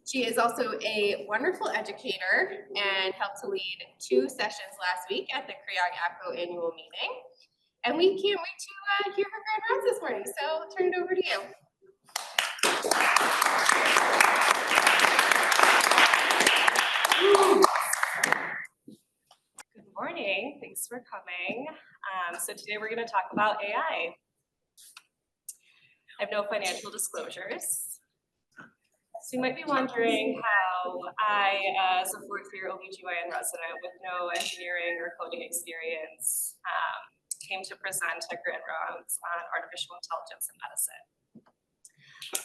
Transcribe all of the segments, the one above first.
She is also a wonderful educator and helped to lead 2 sessions last week at the PGY4 annual meeting. And we can't wait to hear her grand rounds this morning, so I'll turn it over to you. Good morning, thanks for coming. So today we're going to talk about AI. I have no financial disclosures. So you might be wondering how I, as a fourth-year OBGYN resident with no engineering or coding experience, came to present at grand rounds on artificial intelligence in medicine.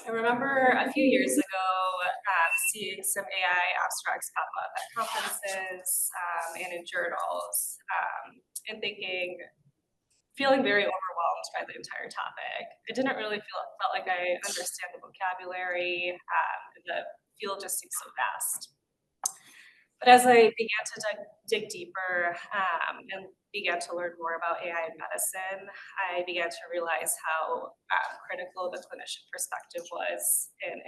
I remember a few years ago seeing some AI abstracts pop up at conferences and in journals, and feeling very overwhelmed by the entire topic. I didn't really felt like I understand the vocabulary. The field just seems so vast. But as I began to dig deeper and began to learn more about AI in medicine, I began to realize how critical the clinician perspective was in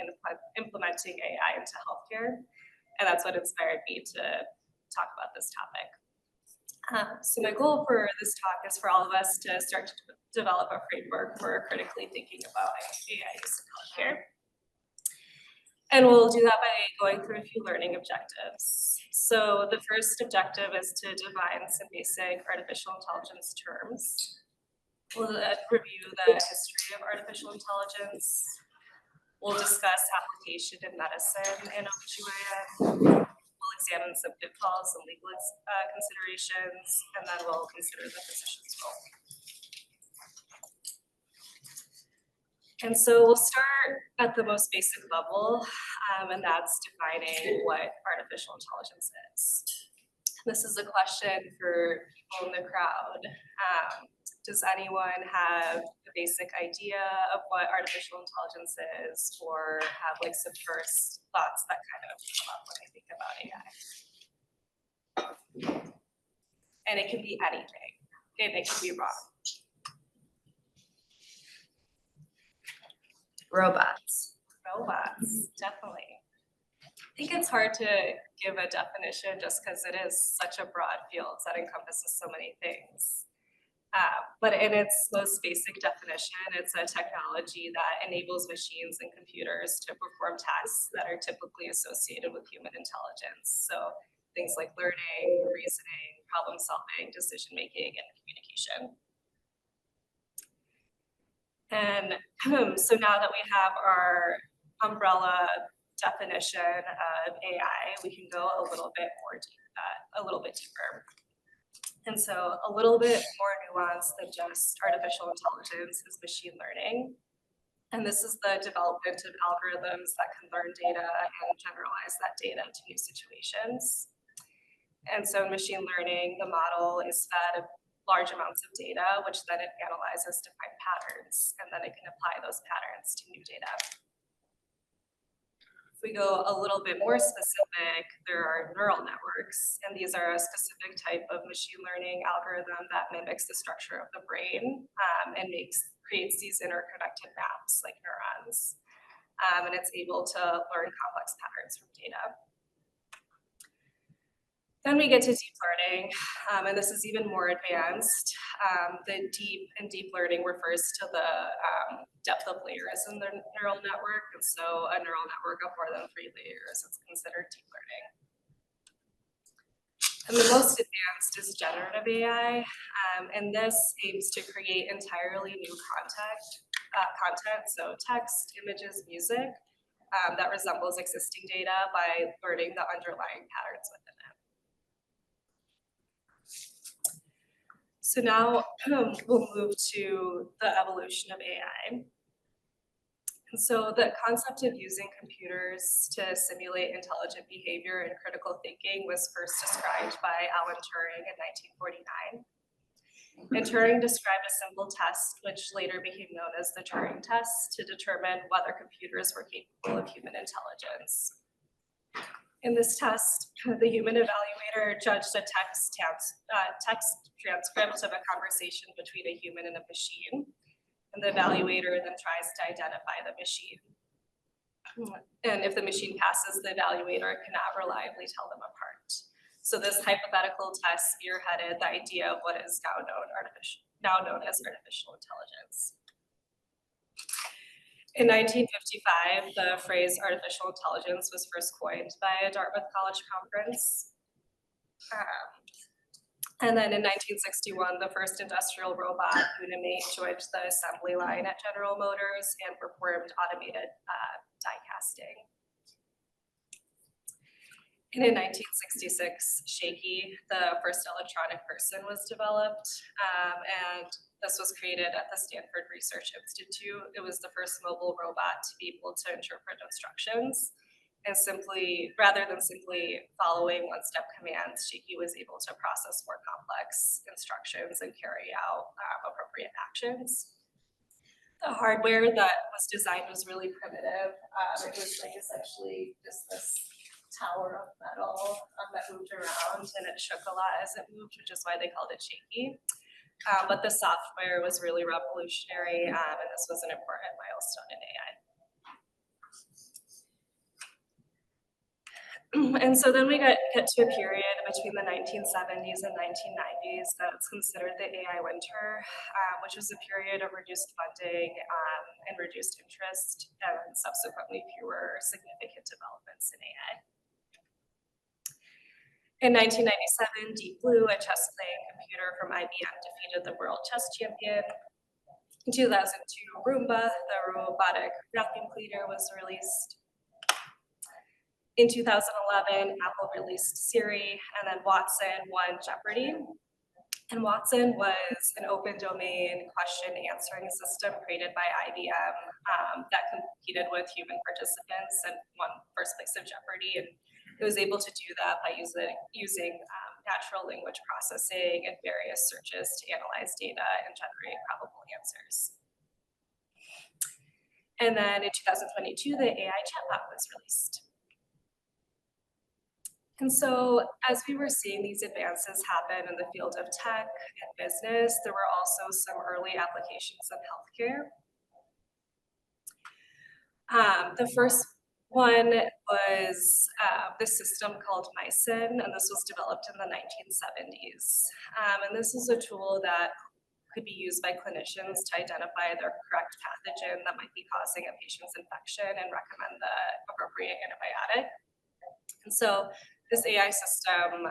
implementing AI into healthcare. And that's what inspired me to talk about this topic. So my goal for this talk is for all of us to start to develop a framework for critically thinking about AI use in healthcare. And we'll do that by going through a few learning objectives. So the first objective is to define some basic artificial intelligence terms. We'll review the history of artificial intelligence. We'll discuss application in medicine and OBGYN. We'll examine some pitfalls and legal considerations, and then we'll consider the physician's role. And so we'll start at the most basic level, and that's defining what artificial intelligence is. This is a question for people in the crowd. Does anyone have a basic idea of what artificial intelligence is, or have like some first thoughts that kind of come up when I think about AI? And it can be anything, and it can be wrong. Robots, definitely. I think it's hard to give a definition just because it is such a broad field that encompasses so many things. But in its most basic definition, it's a technology that enables machines and computers to perform tasks that are typically associated with human intelligence. So things like learning, reasoning, problem solving, decision making, and communication. And so now that we have our umbrella definition of AI, we can go a little bit deeper. And so a little bit more nuanced than just artificial intelligence is machine learning. And this is the development of algorithms that can learn data and generalize that data to new situations. And so in machine learning, the model is fed large amounts of data, which then it analyzes to find patterns, and then it can apply those patterns to new data. If we go a little bit more specific, there are neural networks, and these are a specific type of machine learning algorithm that mimics the structure of the brain and creates these interconnected maps like neurons. And it's able to learn complex patterns from data. Then we get to deep learning, and this is even more advanced. The deep learning refers to the depth of layers in the neural network, and so a neural network of more than 3 layers is considered deep learning. And the most advanced is generative AI, and this aims to create entirely new content, so text, images, music, that resembles existing data by learning the underlying patterns within it. So now we'll move to the evolution of AI. And so the concept of using computers to simulate intelligent behavior and critical thinking was first described by Alan Turing in 1949. And Turing described a simple test, which later became known as the Turing test, to determine whether computers were capable of human intelligence. In this test, the human evaluator judged a text transcript of a conversation between a human and a machine, and the evaluator then tries to identify the machine. And if the machine passes, the evaluator cannot reliably tell them apart. So this hypothetical test spearheaded the idea of what is now known as artificial intelligence. In 1955, the phrase artificial intelligence was first coined by a Dartmouth College conference. And then in 1961, the first industrial robot, Unimate, joined the assembly line at General Motors and performed automated die casting. And in 1966, Shaky, the first electronic person, was developed, and this was created at the Stanford Research Institute. It was the first mobile robot to be able to interpret instructions, and rather than simply following one-step commands, Shaky was able to process more complex instructions and carry out appropriate actions. The hardware that was designed was really primitive. It was like essentially just this tower of metal that moved around, and it shook a lot as it moved, which is why they called it Shaky. But the software was really revolutionary, and this was an important milestone in AI. And so then we get to a period between the 1970s and 1990s that's considered the AI winter, which was a period of reduced funding and reduced interest, and subsequently fewer significant developments in AI. In 1997, Deep Blue, a chess-playing computer from IBM, defeated the world chess champion. In 2002, Roomba, the robotic vacuum cleaner, was released. In 2011, Apple released Siri, and then Watson won Jeopardy! And Watson was an open domain question answering system created by IBM that competed with human participants and won first place of Jeopardy! And it was able to do that by using natural language processing and various searches to analyze data and generate probable answers. And then in 2022, the AI chatbot was released. And so as we were seeing these advances happen in the field of tech and business, there were also some early applications in healthcare. The first one was this system called Mycin, and this was developed in the 1970s. And this is a tool that could be used by clinicians to identify the correct pathogen that might be causing a patient's infection and recommend the appropriate antibiotic. And so this AI system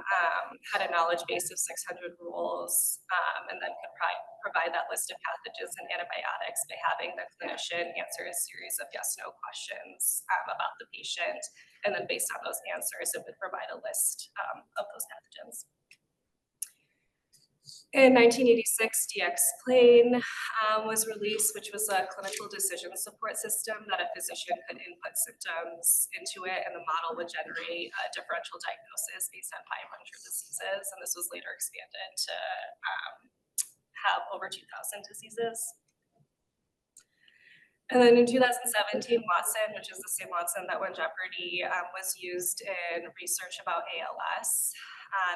had a knowledge base of 600 rules, and then could provide that list of pathogens and antibiotics by having the clinician answer a series of yes/no questions about the patient. And then based on those answers, it would provide a list of those pathogens. In 1986, DX-Plane was released, which was a clinical decision support system that a physician could input symptoms into it, and the model would generate a differential diagnosis based on 500 diseases, and this was later expanded to have over 2,000 diseases. And then in 2017, Watson, which is the same Watson that won Jeopardy!, was used in research about ALS.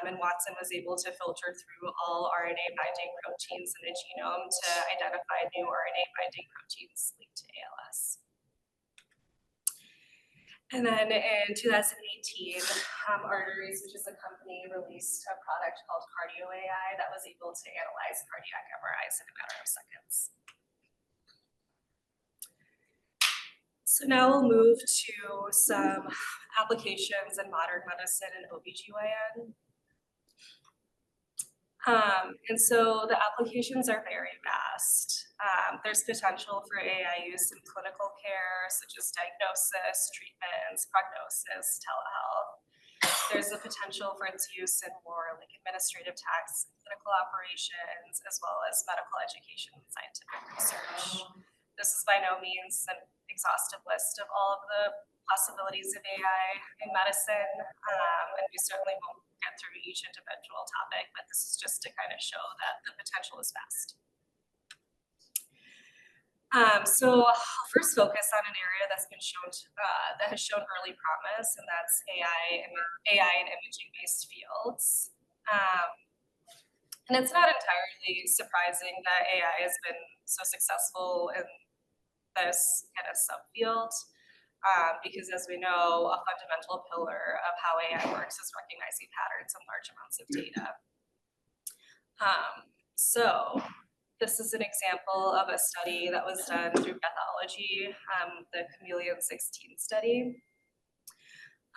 And Watson was able to filter through all RNA binding proteins in the genome to identify new RNA binding proteins linked to ALS. And then in 2018, Arteries, which is a company, released a product called Cardio AI that was able to analyze cardiac MRIs in a matter of seconds. So now we'll move to some applications in modern medicine and OBGYN. And so the applications are very vast. There's potential for AI use in clinical care, such as diagnosis, treatments, prognosis, telehealth. There's the potential for its use in more like administrative tasks, clinical operations, as well as medical education and scientific research. This is by no means an exhaustive list of all of the possibilities of AI in medicine, and we certainly won't get through each individual topic, but this is just to kind of show that the potential is vast. So I'll first focus on an area that's been shown that has shown early promise, and that's AI and imaging-based fields. And it's not entirely surprising that AI has been so successful in this kind of subfield. because as we know, a fundamental pillar of how AI works is recognizing patterns in large amounts of data. So this is an example of a study that was done through pathology, the Chameleon 16 study.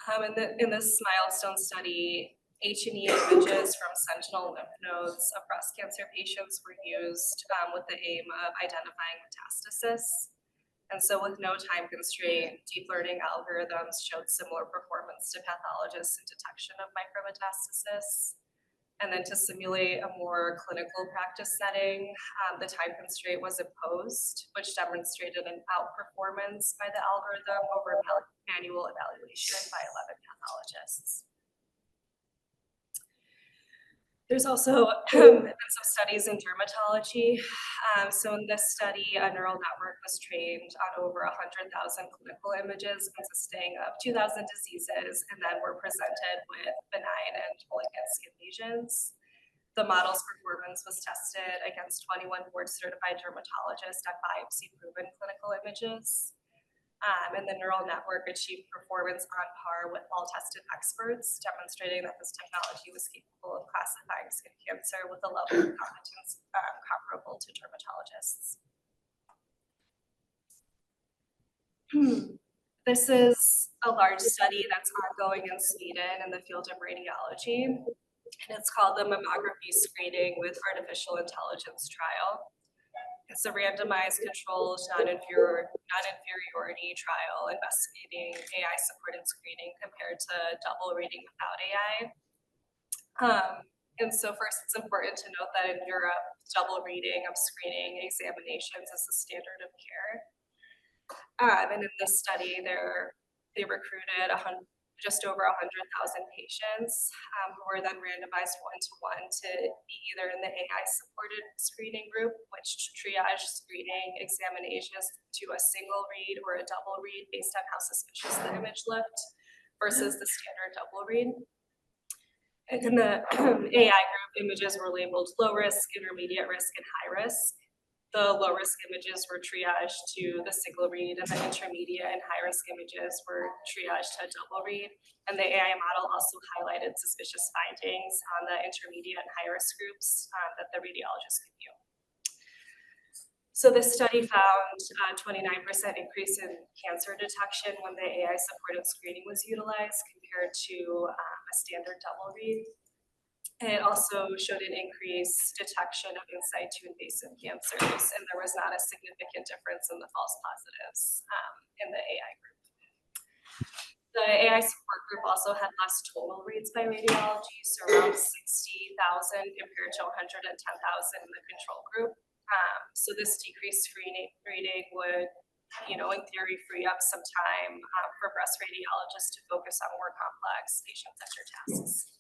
In this milestone study, H&E images from sentinel lymph nodes of breast cancer patients were used with the aim of identifying metastasis. And so with no time constraint, deep learning algorithms showed similar performance to pathologists in detection of micrometastasis. And then to simulate a more clinical practice setting, the time constraint was imposed, which demonstrated an outperformance by the algorithm over manual evaluation by 11 pathologists. There's also been some studies in dermatology. So in this study, a neural network was trained on over 100,000 clinical images consisting of 2,000 diseases, and then were presented with benign and malignant skin lesions. The model's performance was tested against 21 board-certified dermatologists at biopsy-proven clinical images. And the neural network achieved performance on par with all tested experts, demonstrating that this technology was capable of classifying skin cancer with a level of competence comparable to dermatologists. This is a large study that's ongoing in Sweden in the field of radiology, and it's called the Mammography Screening with Artificial Intelligence Trial. It's a randomized controlled non-inferiority trial investigating AI-supported screening compared to double reading without AI. And so first, it's important to note that in Europe, double reading of screening examinations is the standard of care. And in this study, they recruited just over 100,000 patients who were then randomized one-to-one to be either in the AI-supported screening group, which triage screening examinations to a single read or a double read based on how suspicious the image looked, versus the standard double read. And in the AI group, images were labeled low risk, intermediate risk, and high risk. The low-risk images were triaged to the single read, and the intermediate and high-risk images were triaged to a double read. And the AI model also highlighted suspicious findings on the intermediate and high-risk groups that the radiologist could view. So this study found a 29% increase in cancer detection when the AI-supported screening was utilized compared to a standard double read. And it also showed an increased detection of in situ invasive cancers, and there was not a significant difference in the false positives in the AI group. The AI support group also had less total reads by radiology, so around 60,000 compared to 110,000 in the control group. So this decreased reading would, in theory, free up some time for breast radiologists to focus on more complex patient-centered tasks.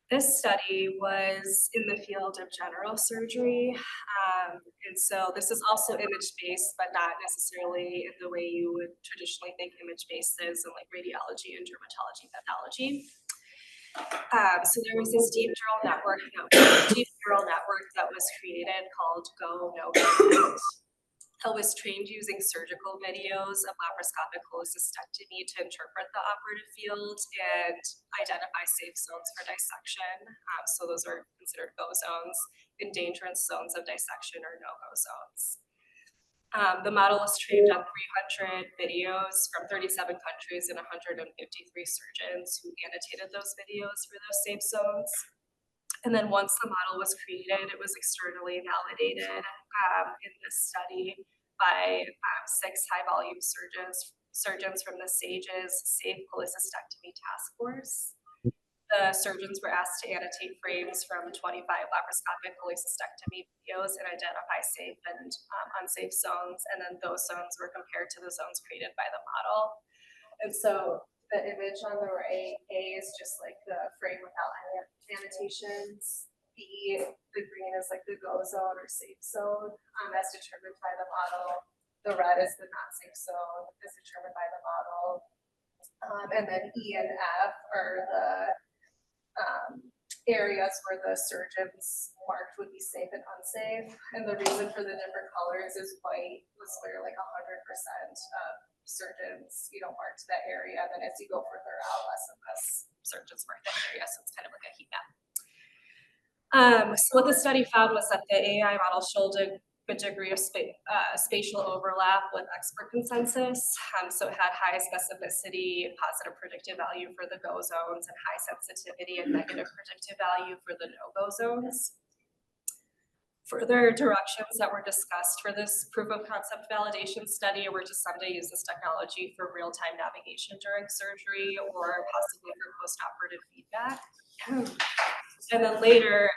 This study was in the field of general surgery, and so this is also image-based, but not necessarily in the way you would traditionally think image-based is in like radiology and dermatology pathology. So there was this deep neural network that was created called Go, No Go. It was trained using surgical videos of laparoscopic cholecystectomy to interpret the operative field and identify safe zones for dissection. So those are considered go zones, and dangerous zones of dissection or no-go zones. The model was trained on 300 videos from 37 countries and 153 surgeons who annotated those videos for those safe zones. And then once the model was created, it was externally validated in this study by 6 high-volume surgeons from the SAGES Safe Cholecystectomy Task Force. The surgeons were asked to annotate frames from 25 laparoscopic cholecystectomy videos and identify safe and unsafe zones, and then those zones were compared to the zones created by the model. And so the image on the right, A, is just like the frame without any annotations. B, the green is like the go zone or safe zone as determined by the model. The red is the not safe zone as determined by the model. And then E and F are the areas where the surgeons marked would be safe and unsafe. And the reason for the different colors is white was where like 100% of surgeons, marked that area. And then as you go further out, less and less surgeons mark that area. So it's kind of like a heat map. So what the study found was that the AI model showed a good degree of spatial overlap with expert consensus. So it had high specificity, positive predictive value for the go zones, and high sensitivity and negative predictive value for the no-go zones. Further directions that were discussed for this proof of concept validation study were to someday use this technology for real-time navigation during surgery or possibly for post-operative feedback. And then later,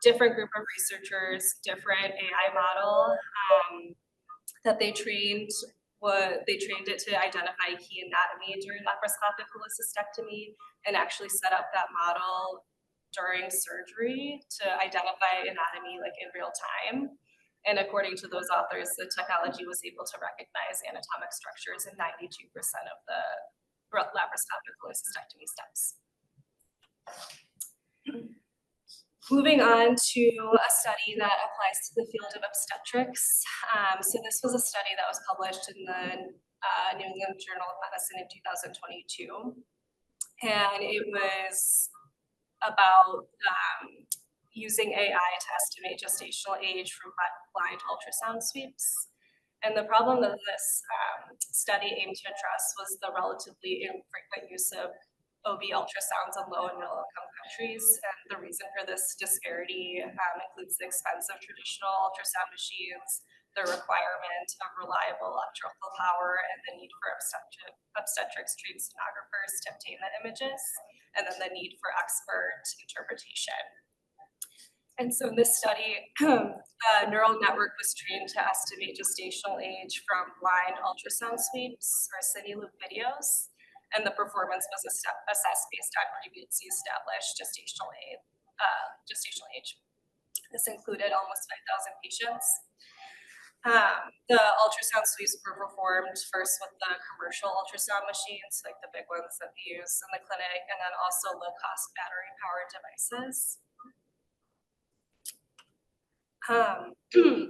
different group of researchers, different AI model that they trained it to identify key anatomy during laparoscopic cholecystectomy and actually set up that model during surgery to identify anatomy like in real time. And according to those authors, the technology was able to recognize anatomic structures in 92% of the laparoscopic cholecystectomy steps. Moving on to a study that applies to the field of obstetrics. So this was a study that was published in the New England Journal of Medicine in 2022. And it was about using AI to estimate gestational age from blind ultrasound sweeps. And the problem that this study aimed to address was the relatively infrequent use of OB ultrasounds in low and middle income countries. And the reason for this disparity includes the expense of traditional ultrasound machines, the requirement of reliable electrical power, and the need for obstetrics trained sonographers to obtain the images, and then the need for expert interpretation. And so in this study, a neural network was trained to estimate gestational age from blind ultrasound sweeps or cine loop videos, and the performance was assessed based on previously established gestational age. This included almost 5,000 patients. The ultrasound sweeps were performed first with the commercial ultrasound machines, like the big ones that we use in the clinic, and then also low-cost battery-powered devices.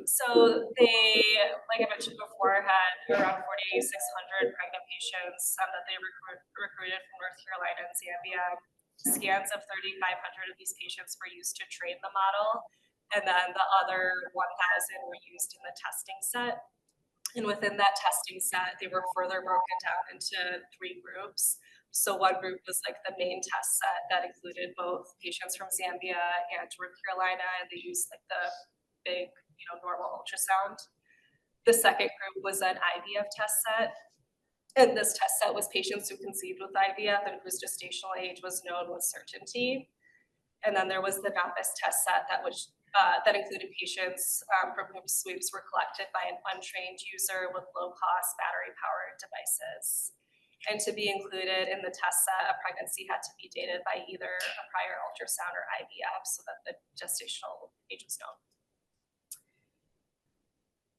So they, like I mentioned before, had around 4,600 pregnant patients that they recruited from North Carolina and Zambia. Scans of 3,500 of these patients were used to train the model, and then the other 1,000 were used in the testing set. And within that testing set, they were further broken down into 3 groups. So one group was like the main test set that included both patients from Zambia and North Carolina, and they used like the big, normal ultrasound. The second group was an IVF test set. And this test set was patients who conceived with IVF and whose gestational age was known with certainty. And then there was the NAPIS test set that included patients from whom sweeps were collected by an untrained user with low-cost battery-powered devices. And to be included in the test set, a pregnancy had to be dated by either a prior ultrasound or IVF so that the gestational age was known.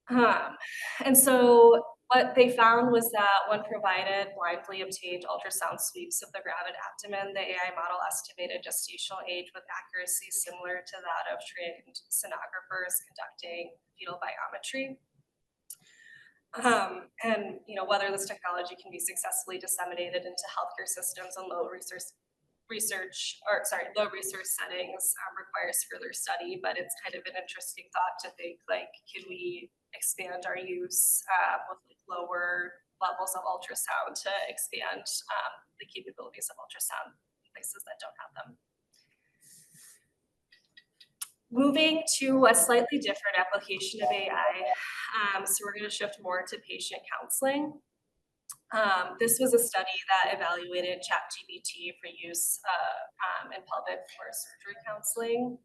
And so what they found was that when provided blindly obtained ultrasound sweeps of the gravid abdomen, the AI model estimated gestational age with accuracy similar to that of trained sonographers conducting fetal biometry. And whether this technology can be successfully disseminated into healthcare systems and low resource settings requires further study, but it's kind of an interesting thought to think, like, can we expand our use with lower levels of ultrasound to expand the capabilities of ultrasound in places that don't have them. Moving to a slightly different application of AI, so we're going to shift more to patient counseling. This was a study that evaluated ChatGPT for use in pelvic floor surgery counseling.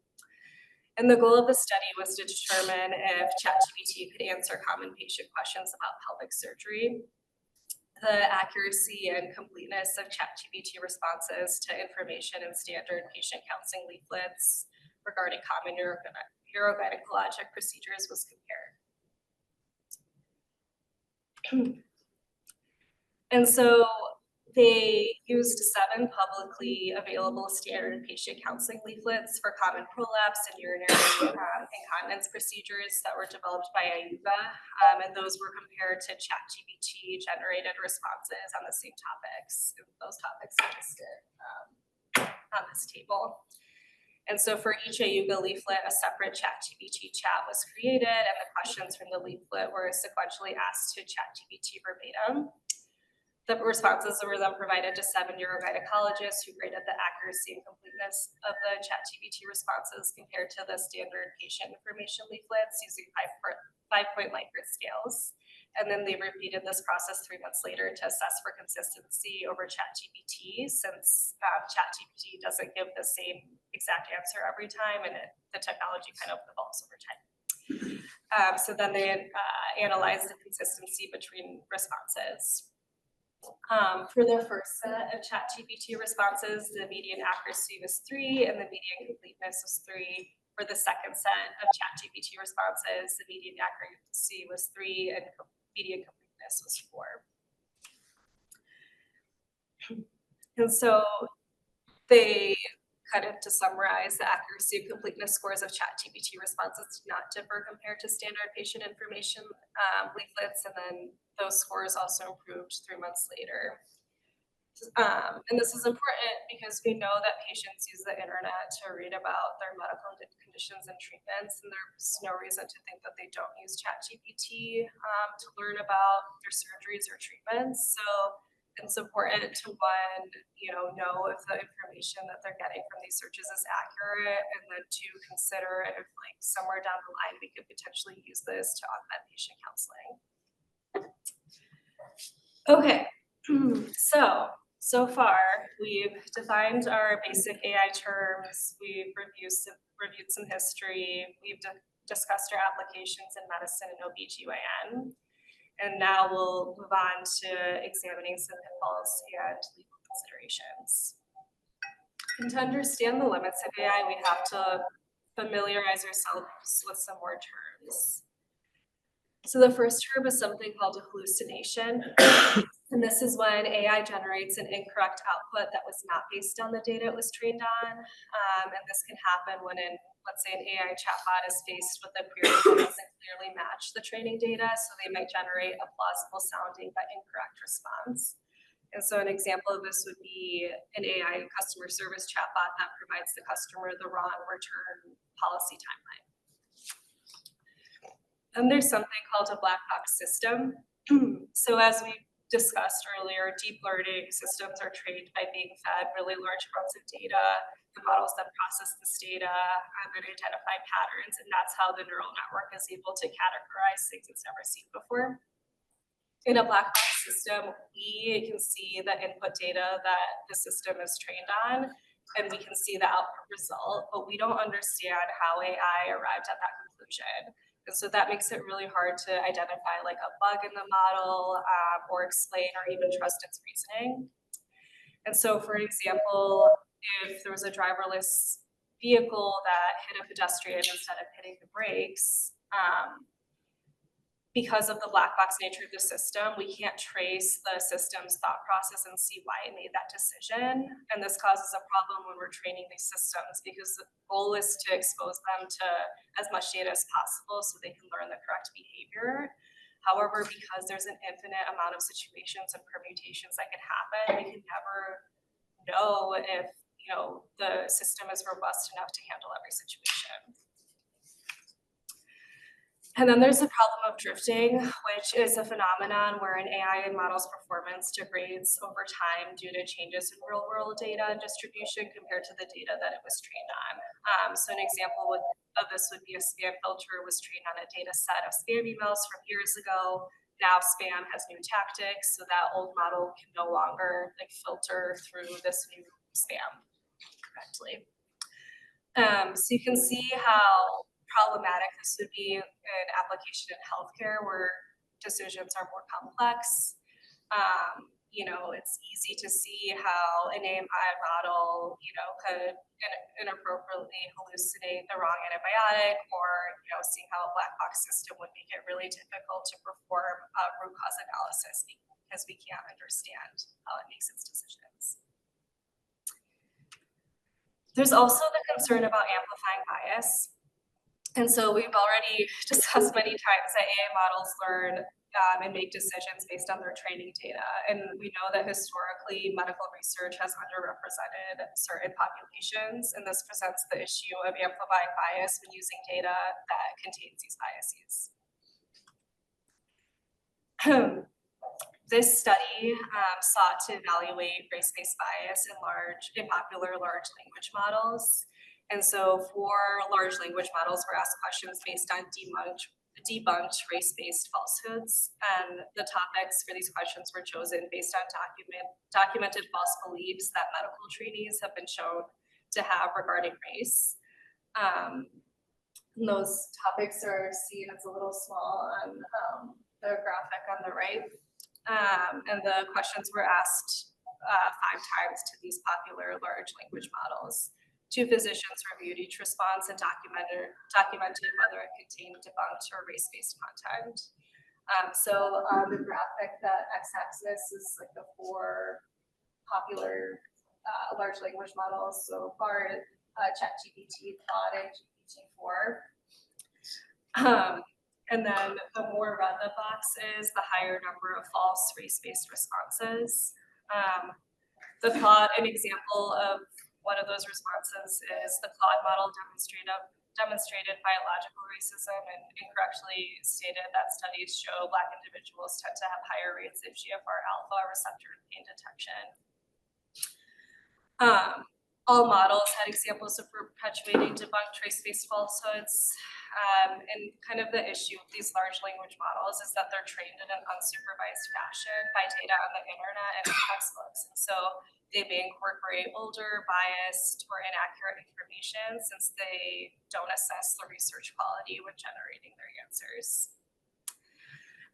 And the goal of the study was to determine if ChatGPT could answer common patient questions about pelvic surgery. The accuracy and completeness of ChatGPT responses to information in standard patient counseling leaflets regarding common urogynecologic procedures was compared. And so They used 7 publicly available standard patient counseling leaflets for common prolapse and urinary incontinence procedures that were developed by IUGA, and those were compared to ChatGPT generated responses on the same topics. Those topics are listed on this table. And so for each IUGA leaflet, a separate ChatGPT chat was created, and the questions from the leaflet were sequentially asked to ChatGPT verbatim. The responses were then provided to 7 urogynecologists who graded the accuracy and completeness of the ChatGPT responses compared to the standard patient information leaflets using 5-point Likert scales. And then they repeated this process 3 months later to assess for consistency over ChatGPT, since ChatGPT doesn't give the same exact answer every time, and the technology kind of evolves over time. So then they analyzed the consistency between responses. For the first set of ChatGPT responses, the median accuracy was 3 and the median completeness was 3. For the second set of ChatGPT responses, the median accuracy was 3 and median completeness was 4. And so they kind of, to summarize, the accuracy and completeness scores of ChatGPT responses did not differ compared to standard patient information leaflets, and then those scores also improved 3 months later. And this is important because we know that patients use the internet to read about their medical conditions and treatments, and there's no reason to think that they don't use ChatGPT to learn about their surgeries or treatments. So it's important to know if the information that they're getting from these searches is accurate, and then to consider if somewhere down the line we could potentially use this to augment patient counseling. Okay, so far we've defined our basic AI terms, we've reviewed some history, we've discussed our applications in medicine and OBGYN. And now we'll move on to examining some pitfalls and legal considerations. And to understand the limits of AI, we have to familiarize ourselves with some more terms. So the first term is something called a hallucination. And this is when AI generates an incorrect output that was not based on the data it was trained on. And this can happen when, let's say, an AI chatbot is faced with a query that doesn't clearly match the training data, so they might generate a plausible sounding but incorrect response. And so an example of this would be an AI customer service chatbot that provides the customer the wrong return policy timeline. And there's something called a black box system. So as we discussed earlier, deep learning systems are trained by being fed really large amounts of data. The models that process this data and identify patterns, and that's how the neural network is able to categorize things it's never seen before. In a black box system, we can see the input data that the system is trained on, and we can see the output result, but we don't understand how AI arrived at that conclusion. And so that makes it really hard to identify a bug in the model or explain or even trust its reasoning. And so, for example, if there was a driverless vehicle that hit a pedestrian instead of hitting the brakes, because of the black box nature of the system, we can't trace the system's thought process and see why it made that decision. And this causes a problem when we're training these systems, because the goal is to expose them to as much data as possible so they can learn the correct behavior. However, because there's an infinite amount of situations and permutations that can happen, we can never know if the system is robust enough to handle every situation. And then there's the problem of drifting, which is a phenomenon where an AI model's performance degrades over time due to changes in real-world data and distribution compared to the data that it was trained on. So an example of this would be a spam filter was trained on a data set of spam emails from years ago. Now spam has new tactics, so that old model can no longer filter through this new spam correctly. So you can see how problematic this would be an application in healthcare where decisions are more complex. it's easy to see how an AMI model, could inappropriately hallucinate the wrong antibiotic, or, seeing how a black box system would make it really difficult to perform root cause analysis because we can't understand how it makes its decisions. There's also the concern about amplifying bias. And so we've already discussed many times that AI models learn and make decisions based on their training data. And we know that historically medical research has underrepresented certain populations, and this presents the issue of amplifying bias when using data that contains these biases. This study sought to evaluate race-based bias in popular large language models. And so for large language models, we're asked questions based on debunked race-based falsehoods. And the topics for these questions were chosen based on documented false beliefs that medical treaties have been shown to have regarding race. Those topics are seen, it's a little small on the graphic on the right. And the questions were asked 5 times to these popular large language models. 2 physicians reviewed each response and documented whether it contained debunked or race-based content. So on the graphic, the x-axis is like the 4 popular large language models. So far, ChatGPT, Claude, and GPT-4. And then the more red the box is, the higher number of false race-based responses. An example of one of those responses is the Claude model demonstrated biological racism and incorrectly stated that studies show Black individuals tend to have higher rates of GFR alpha receptor pain detection. All models had examples of perpetuating debunked race-based falsehoods. And kind of the issue with these large language models is that they're trained in an unsupervised fashion by data on the internet and textbooks. And so they may incorporate older, biased, or inaccurate information since they don't assess the research quality when generating their answers.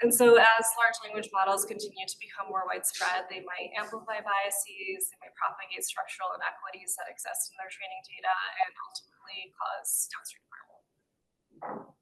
And so as large language models continue to become more widespread, they might amplify biases, they might propagate structural inequities that exist in their training data, and ultimately cause downstream harm.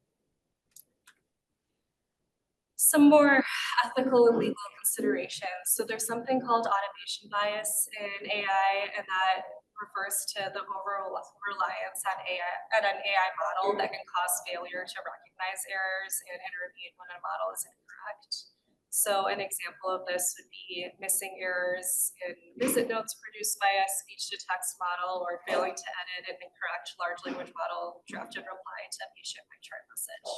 Some more ethical and legal considerations. So there's something called automation bias in AI, and that refers to the over-reliance on an AI model that can cause failure to recognize errors and intervene when a model is incorrect. So an example of this would be missing errors in visit notes produced by a speech-to-text model, or failing to edit an incorrect large language model drafted reply to a patient chart message.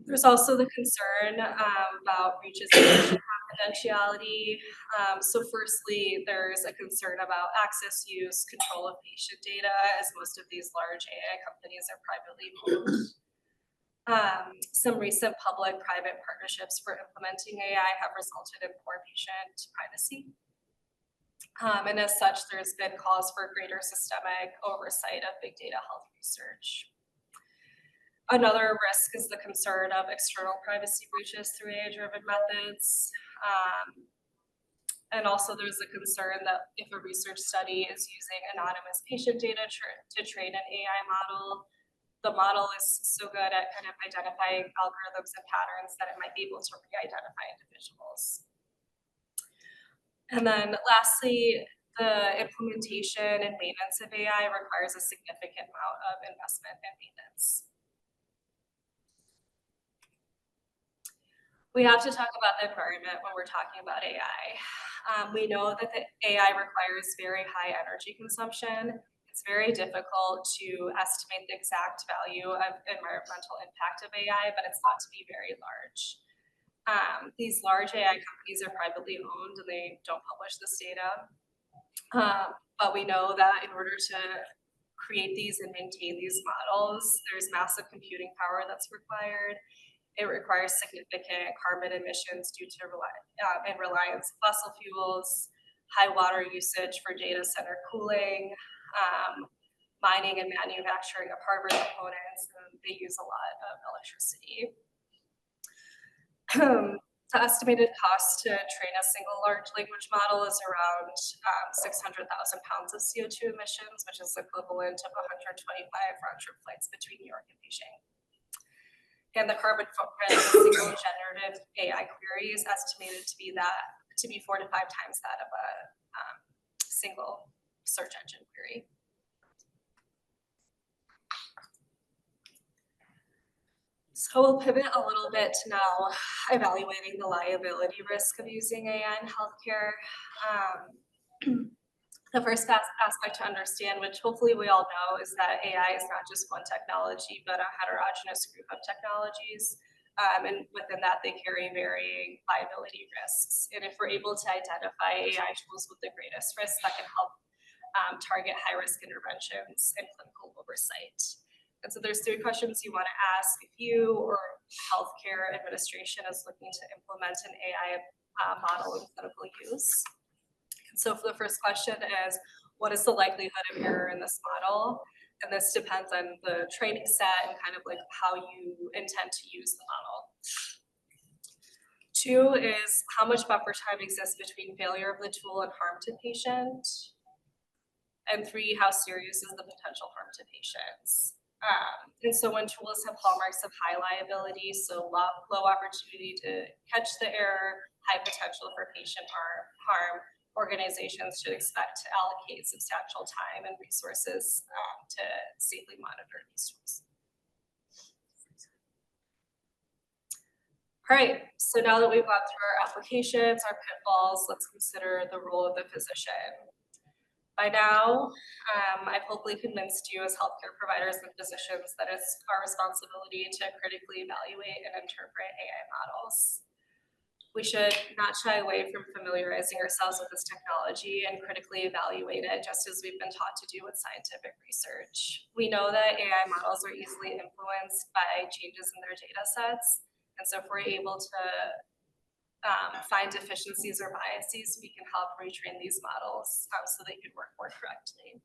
There's also the concern about breaches of patient confidentiality. So firstly, there's a concern about access, use, control of patient data, as most of these large AI companies are privately owned. Some recent public-private partnerships for implementing AI have resulted in poor patient privacy. And as such, there's been calls for greater systemic oversight of big data health research. Another risk is the concern of external privacy breaches through AI-driven methods. And also there's a concern that if a research study is using anonymous patient data to train an AI model, the model is so good at kind of identifying algorithms and patterns that it might be able to re-identify individuals. And then lastly, the implementation and maintenance of AI requires a significant amount of investment and maintenance. We have to talk about the environment when we're talking about AI. We know that the AI requires very high energy consumption. It's very difficult to estimate the exact value of environmental impact of AI, but it's thought to be very large. These large AI companies are privately owned and they don't publish this data. But we know that in order to create these and maintain these models, there's massive computing power that's required. It requires significant carbon emissions due to reliance on fossil fuels, high water usage for data center cooling, mining and manufacturing of hardware components, and they use a lot of electricity. The estimated cost to train a single large language model is around 600,000 pounds of CO2 emissions, which is equivalent of 125 round-trip flights between New York and Beijing. And the carbon footprint of a single generative AI query is estimated to be 4 to 5 times that of a single search engine query. So we'll pivot a little bit to now evaluating the liability risk of using AI in healthcare. The first aspect to understand, which hopefully we all know, is that AI is not just one technology, but a heterogeneous group of technologies. And within that, they carry varying liability risks. And if we're able to identify AI tools with the greatest risk, that can help target high-risk interventions and clinical oversight. And so there's 3 questions you want to ask if you or healthcare administration is looking to implement an AI model in clinical use. And so for the first question is, what is the likelihood of error in this model? And this depends on the training set and kind of like how you intend to use the model. 2 is, how much buffer time exists between failure of the tool and harm to patient? And 3, how serious is the potential harm to patients? And so when tools have hallmarks of high liability, so low opportunity to catch the error, high potential for patient harm, organizations should expect to allocate substantial time and resources to safely monitor these tools. All right, so now that we've gone through our applications, our pitfalls, let's consider the role of the physician. By now, I've hopefully convinced you as healthcare providers and physicians that it's our responsibility to critically evaluate and interpret AI models. We should not shy away from familiarizing ourselves with this technology and critically evaluate it, just as we've been taught to do with scientific research. We know that AI models are easily influenced by changes in their data sets. And so if we're able to find deficiencies or biases, we can help retrain these models so they can work more correctly.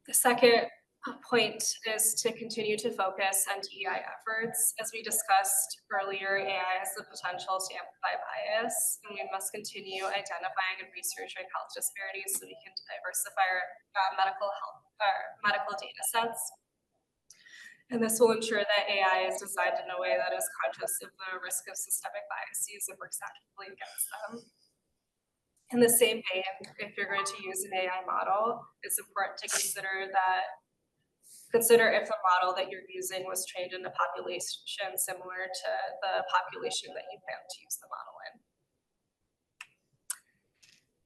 The second point is to continue to focus on DEI efforts. As we discussed earlier, AI has the potential to amplify bias, and we must continue identifying and researching health disparities so we can diversify our medical data sets. And this will ensure that AI is designed in a way that is conscious of the risk of systemic biases and works actively against them. In the same vein, if you're going to use an AI model, it's important to consider if the model that you're using was trained in a population similar to the population that you plan to use the model in.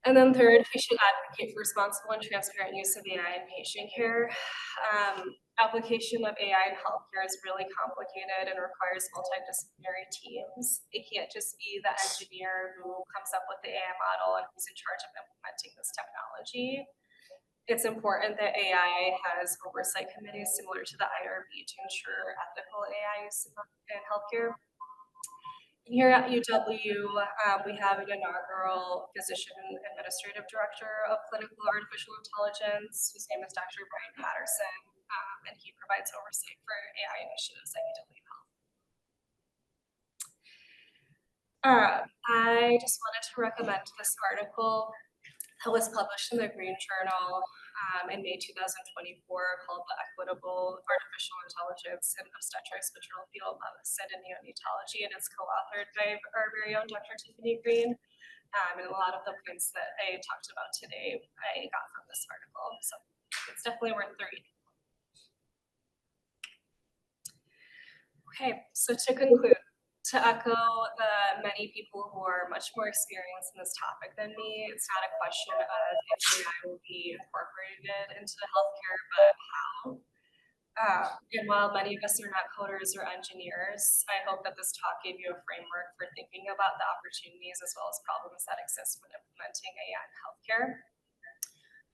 And then third, we should advocate for responsible and transparent use of AI in patient care. Application of AI in healthcare is really complicated and requires multidisciplinary teams. It can't just be the engineer who comes up with the AI model and who's in charge of implementing this technology. It's important that AI has oversight committees similar to the IRB to ensure ethical AI use in healthcare. Here at UW, we have an inaugural physician administrative director of clinical artificial intelligence, whose name is Dr. Brian Patterson, and he provides oversight for AI initiatives at UW Health. I just wanted to recommend this article that was published in the Green Journal in May 2024 called The Equitable Artificial Intelligence in Obstetrics, Maternal Fetal Medicine, and Neonatology, and it's co-authored by our very own Dr. Tiffany Green. And a lot of the points that I talked about today, I got from this article. So it's definitely worth the read. Okay, so to conclude, to echo the many people who are much more experienced in this topic than me, it's not a question of if AI will be incorporated into healthcare, but how. And while many of us are not coders or engineers, I hope that this talk gave you a framework for thinking about the opportunities as well as problems that exist when implementing AI in healthcare.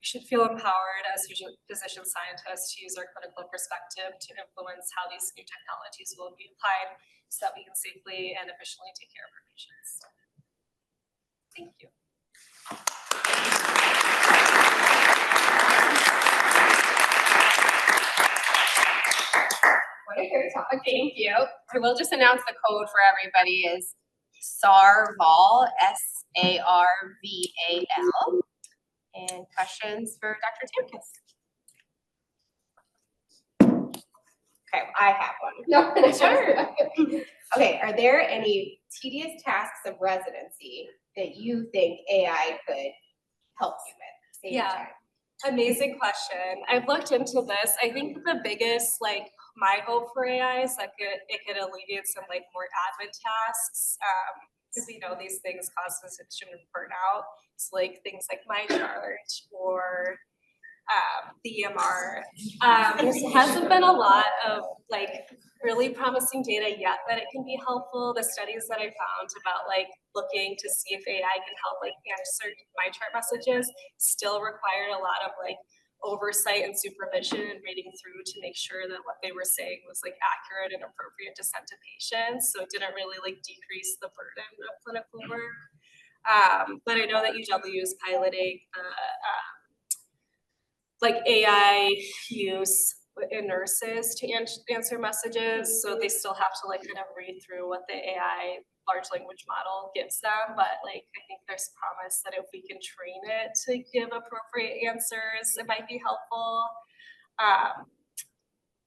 We should feel empowered as physician scientists to use our clinical perspective to influence how these new technologies will be applied so that we can safely and efficiently take care of our patients. Thank you. What a great talk. Thank you. So we'll just announce the code for everybody is SARVAL, SARVAL. And questions for Dr. Tamkus? Okay, I have one. No, sure. Okay, are there any tedious tasks of residency that you think AI could help you with? Save Yeah. time? Amazing question. I've looked into this. I think the biggest, like, my hope for AI is that it could alleviate some like more admin tasks. Because we know these things cause physician burnout. It's like things like my charge or the EMR. There hasn't been a lot of like really promising data yet that it can be helpful. The studies that I found about like looking to see if AI can help like answer my chart messages still required a lot of like oversight and supervision and reading through to make sure that what they were saying was like accurate and appropriate to send to patients. So it didn't really like decrease the burden of clinical work. But I know that UW is piloting like AI use in nurses to answer messages. So they still have to like kind of read through what the AI large language model gives them. But like, I think there's promise that if we can train it to give appropriate answers, it might be helpful.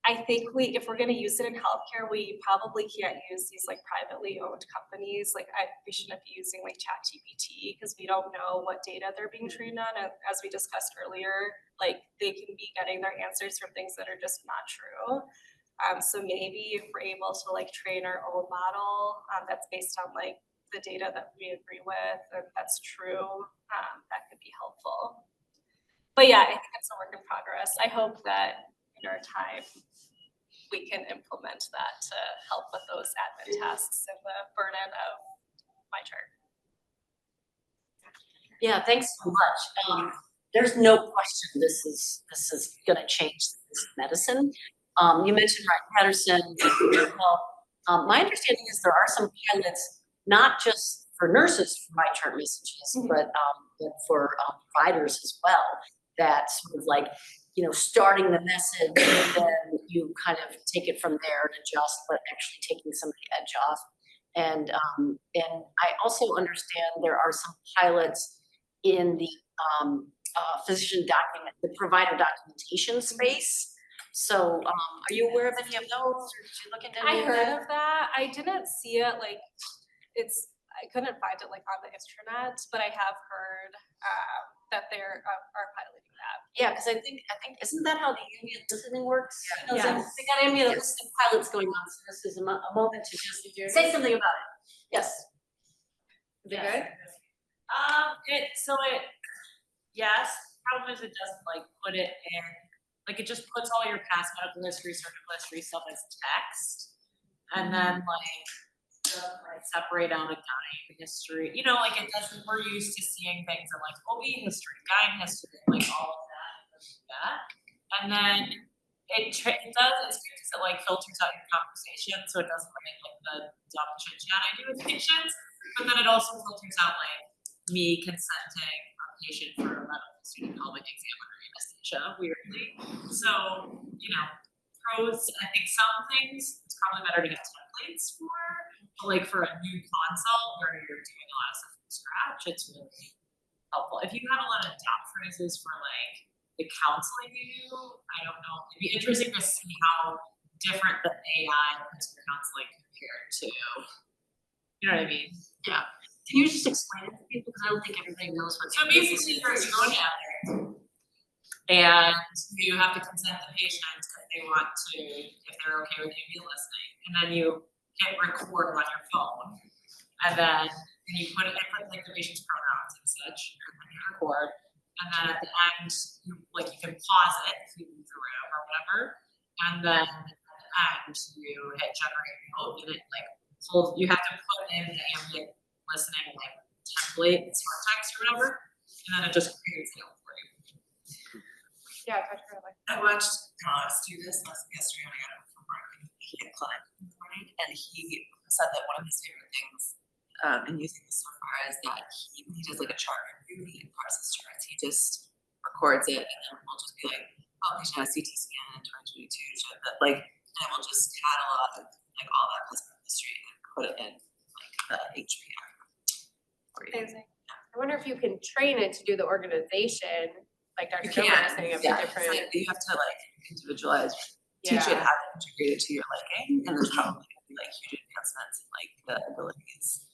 I think if we're gonna use it in healthcare, we probably can't use these like privately owned companies. Like we shouldn't be using like ChatGPT because we don't know what data they're being trained on. And as we discussed earlier, like they can be getting their answers from things that are just not true. So maybe if we're able to like train our own model that's based on like the data that we agree with and that's true, that could be helpful. But yeah, I think it's a work in progress. I hope that in our time, we can implement that to help with those admin tasks and the burden of my chart. Yeah, thanks so much. There's no question this is going to change this medicine. You mentioned Ryan Patterson. My understanding is there are some pilots, not just for nurses for my chart messages, but for providers as well. That sort of like, starting the message and then you kind of take it from there and adjust, but actually taking some of the edge off. And I also understand there are some pilots in the the provider documentation space. So are you aware of any of those, or did you look into any of that? I heard of that. I didn't see it like I couldn't find it like on the intranet, but I have heard that they are piloting that. Yeah, because I think isn't that how the ambient listening works? Yeah. They got ambient listening pilots going on, so this is a moment to just say something about it. Yes. Is it good? Yes. Problem is it doesn't like put it in, like it just puts all your past medical history, surgical history stuff as text, and then like separate out a gyne history. Like it doesn't. We're used to seeing things in like OB history, gyne history, like all of that, and then it like filters out your conversation, so it doesn't like the dumb chit chat I do with patients. But then it also filters out like me consenting a patient for a medical student pelvic exam under anesthesia, weirdly. So pros. I think some things it's probably better to get templates for. But like for a new consult where you're doing a lot of stuff from scratch, it's really helpful. If you have a lot of dot phrases for like the counseling you do, I don't know. It'd be interesting to see how different the AI for counseling compared to, you know what I mean? Yeah. Can you just explain it to people? Because I don't think everybody knows what. So basically, you're going out there, and you have to consent the patient if they want to, if they're okay with you listening, and then you hit record on your phone, and then you put like the patient's pronouns and such, and then you record, and then at the end, you can pause it if you leave the room or whatever, and then at the end you hit generate note, and it you have to put in the ambient listening template, smart text or whatever, and then it just creates it for you. Yeah, I watched Ross do this yesterday when I got him from work. He had client in the morning, and he said that one of his favorite things in using this so far is that he does like a chart review. He parses charts. He just records it, and then we'll just be like, "Oh, patient has CT scan in 2022." But like and it will just catalog like all that physical history and put it in like the HPI. Amazing. I wonder if you can train it to do the organization, like Dr. You Dover can, was saying, of the yeah, different. like you have to like individualize, teach it how to integrate it to your liking, and there's probably gonna be like huge advancements in like the abilities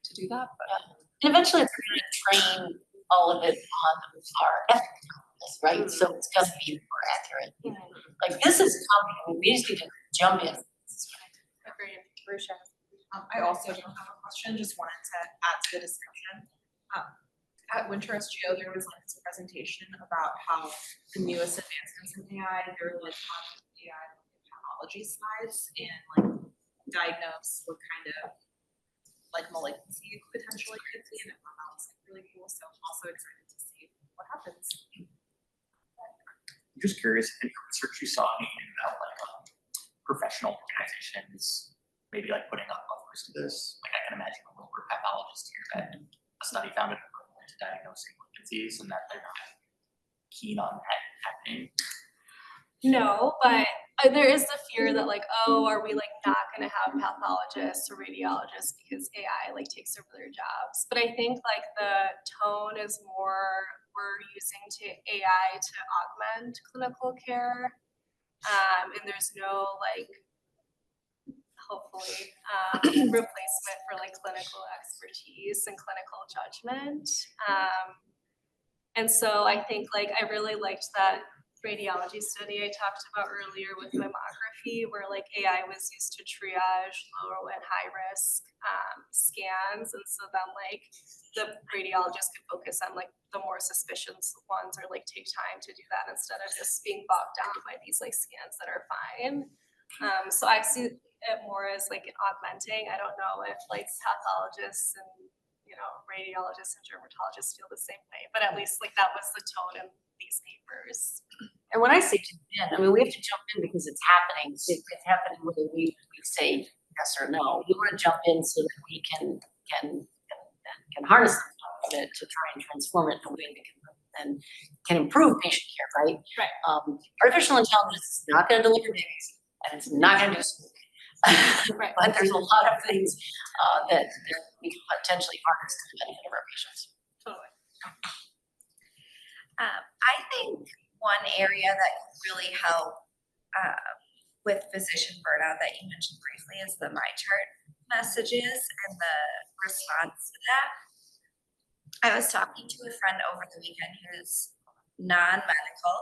to do that, but. And eventually it's gonna train all of it on our ethics, right? So it's gonna be more accurate. Like this is complicated, we just need to jump in. Agreed. Rusha. I also don't have a question, just wanted to add to the discussion. At Winter SGO, there was like this presentation about how the newest advancements in AI, they're like on AI pathology slides and like diagnose what kind of like malignancy potentially could be, and I thought that was like really cool. So I'm also excited to see what happens. I'm just curious, any research you saw anything about like professional organizations, maybe like putting up buffers to this? Like I can imagine a little pathologist here that a study found it equivalent to diagnosing malignancies and that they're not keen on that happening. No, but there is the fear that like, oh, are we like not gonna have pathologists or radiologists because AI like takes over their jobs? But I think like the tone is more, we're using AI to augment clinical care. And there's no like, hopefully, replacement for like clinical expertise and clinical judgment. And so I think like, I really liked that radiology study I talked about earlier with mammography, where like AI was used to triage low and high risk scans. And so then like the radiologist could focus on like the more suspicious ones or like take time to do that instead of just being bogged down by these like scans that are fine. So I see it more as like augmenting. I don't know if like pathologists and, you know, radiologists and dermatologists feel the same way, but at least like that was the tone in these papers. And when I say jump in, I mean, we have to jump in because it's happening. It's happening whether we say yes or no. We want to jump in so that we can harness it to try and transform it in a way that can improve patient care, right? Right. Artificial intelligence is not going to deliver babies, and it's not going to do school. Right. But there's a lot of things that we can potentially harness to the benefit of our patients. Totally. I think one area that can really help with physician burnout that you mentioned briefly is the MyChart messages and the response to that. I was talking to a friend over the weekend who's non-medical,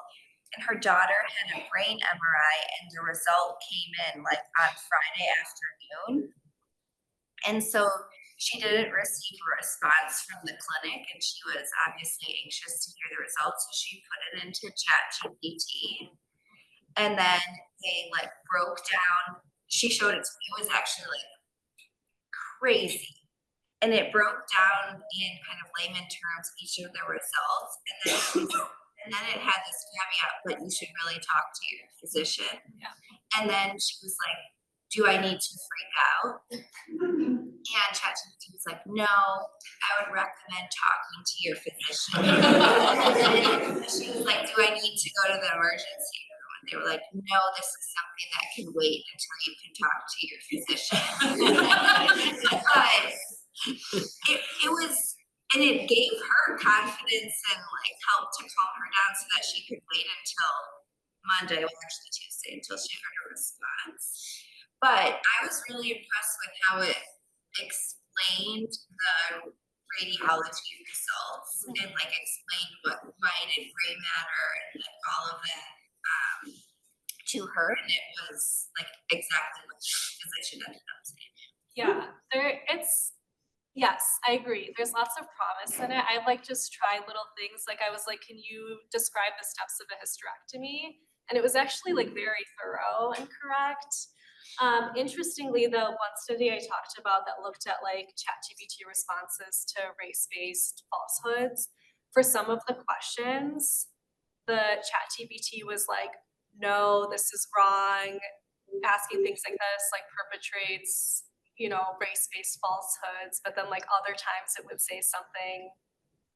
and her daughter had a brain MRI and the result came in like on Friday afternoon. And so she didn't receive a response from the clinic, and she was obviously anxious to hear the results. So she put it into ChatGPT, and then they like broke down. She showed it to me. It was actually like crazy, and it broke down in kind of layman terms each of the results, and then it had this caveat, but you should really talk to your physician. Yeah. And then she was like, do I need to freak out? And ChatGPT was like, no, I would recommend talking to your physician. She was like, do I need to go to the emergency room? And they were like, no, this is something that can wait until you can talk to your physician. But it was, and it gave her confidence and like helped to calm her down so that she could wait until Monday, well actually Tuesday, until she heard a response. But I was really impressed with how it explained the radiology results and like explained why did gray matter and like all of that to her, and it was like exactly what the physician ended up saying. Yeah, yes, I agree. There's lots of promise in it. I like just try little things. Like I was like, can you describe the steps of a hysterectomy? And it was actually like very thorough and correct. Interestingly, the one study I talked about that looked at like ChatGPT responses to race-based falsehoods, for some of the questions, the ChatGPT was like, no, this is wrong. Asking things like this like perpetrates, you know, race-based falsehoods, but then like other times it would say something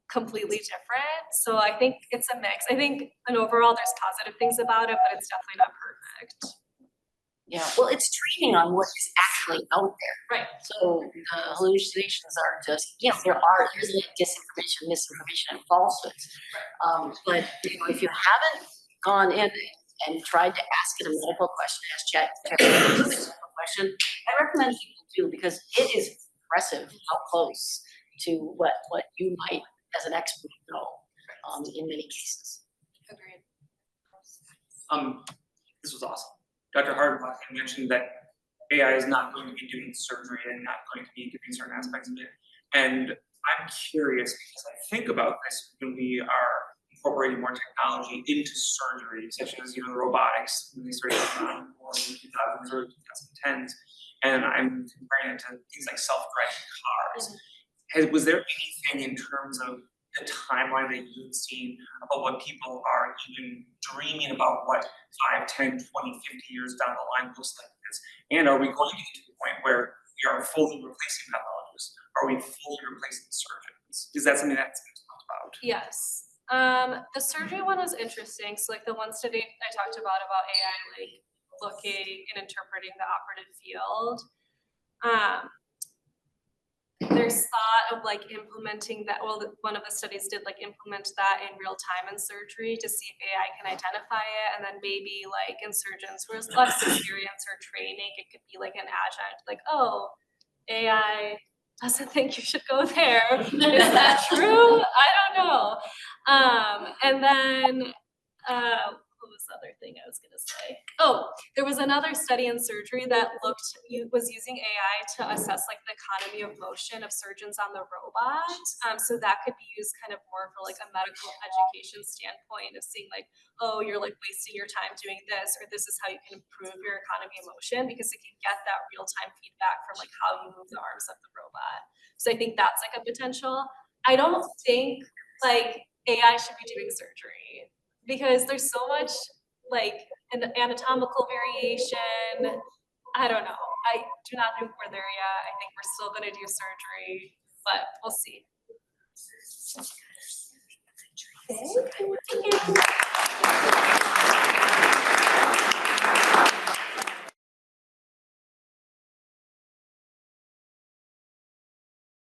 completely different. So I think it's a mix. I think, and overall there's positive things about it, but it's definitely not perfect. Yeah, well, it's training on what is actually out there. Right. So the hallucinations are just, there's a lot of disinformation, misinformation, and falsehoods. But if you haven't gone in and tried to ask it a medical question, ask ChatGPT a medical question, I recommend people do, because it is impressive how close to what you might, as an expert, know in many cases. Agreed. This was awesome. Dr. Hardbach mentioned that AI is not going to be doing surgery and not going to be doing certain aspects of it. And I'm curious because I think about this when we are incorporating more technology into surgery, such as the robotics when they started in the 2000s or 2010s, and I'm comparing it to things like self-driving cars. Was there anything in terms of the timeline that you've seen about what people are even dreaming about what 5, 10, 20, 50 years down the line looks like this? And are we going to get to the point where we are fully replacing pathologists? Are we fully replacing surgeons? Is that something that's been talked about? Yes. The surgery one was interesting. So like the one study I talked about AI like looking and interpreting the operative field. There's thought of like implementing that. Well, one of the studies did like implement that in real time in surgery to see if AI can identify it, and then maybe like in surgeons who has less experience or training, it could be like an adjunct, like, oh, AI doesn't think you should go there. Is that true? I don't know. And then what was the other thing I was gonna say? Oh, there was another study in surgery that was using AI to assess like the economy of motion of surgeons on the robot. So that could be used kind of more for like a medical education standpoint of seeing like, oh, you're like wasting your time doing this, or this is how you can improve your economy of motion, because it can get that real-time feedback from like how you move the arms of the robot. So I think that's like a potential. I don't think like AI should be doing surgery, because there's so much like an anatomical variation. I don't know. I do not think we're there yet. I think we're still gonna do surgery, but we'll see. Thank you.